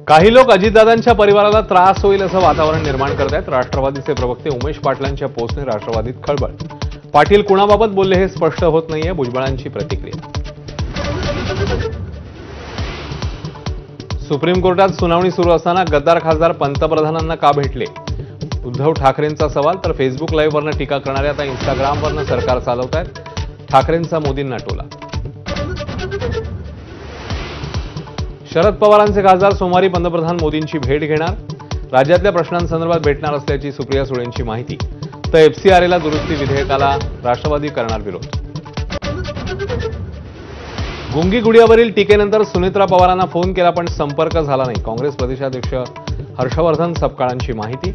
काही लोक अजितदादांच्या परिवाराला त्रास होईल असं वातावरण निर्माण करत आहेत। राष्ट्रवादीचे प्रवक्ते उमेश पाटलांच्या पोस्टने राष्ट्रवादीत खळबळ। पाटील कुणाबाबत बोलले हे स्पष्ट होत नाहीये, भुजबळांची प्रतिक्रिया। सुप्रीम कोर्टात सुनावणी सुरू असताना गद्दार खासदार पंतप्रधानांना का भेटले? उद्धव ठाकरेंचा सवाल। तर फेसबुक लाईव्हवरनं टीका करणारे आता इंस्टाग्रामवरनं सरकार चालवतायत। ठाकरेंचा मोदींना टोला। शरद पवारांचे खासदार सोमवारी पंतप्रधान मोदींची भेट घेणार। राज्यातल्या प्रश्नांसंदर्भात भेटणार असल्याची सुप्रिया सुळेंची माहिती। तर एफसीआरएला दुरुस्ती विधेयकाला राष्ट्रवादी करणार विरोध। गुंगी गुडियावरील टीकेनंतर सुनेत्रा पवारांना फोन केला पण संपर्क झाला नाही। काँग्रेस प्रदेशाध्यक्ष हर्षवर्धन सपकाळांची माहिती।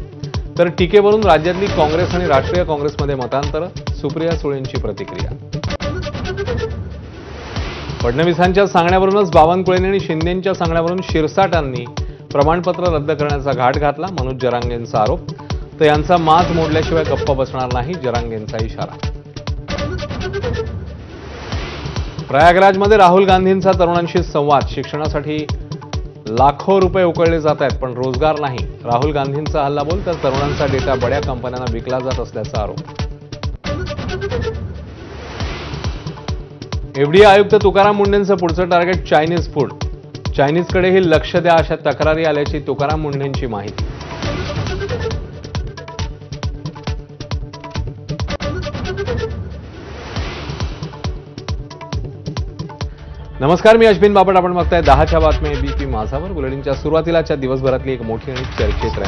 तर टीकेवरून राज्यातली काँग्रेस आणि राष्ट्रीय काँग्रेसमध्ये मतांतर। सुप्रिया सुळेंची प्रतिक्रिया। फडणवीसांच्या सांगण्यावरूनच बावनकुळेंनी आणि शिंदेंच्या सांगण्यावरून शिरसाटांनी प्रमाणपत्र रद्द करण्याचा घाट घातला। मनोज जरांगेंचा आरोप। तर यांचा माज मोडल्याशिवाय गप्प बसणार नाही, जरांगेंचा इशारा। प्रयागराजमध्ये राहुल गांधींचा तरुणांशी संवाद। शिक्षणासाठी लाखो रुपये उकळले जात आहेत पण रोजगार नाही। राहुल गांधींचा हल्लाबोल। तर तरुणांचा डेटा बड्या कंपन्यांना विकला जात असल्याचा आरोप। एफडीए आयुक्त तुकाराम मुंढेंचं पुढचं टार्गेट चायनीज फूड। चायनीजकडेही लक्ष द्या अशा तक्रारी आल्याची तुकाराम मुंढेंची माहिती। नमस्कार, मी अश्विन बापट। आपण बघताय 10च्या बातम्या एबीपी माझावर। बुलेटिनच्या सुरुवातीला दिवसभरातली एक मोठी आणि चर्चेत राहिली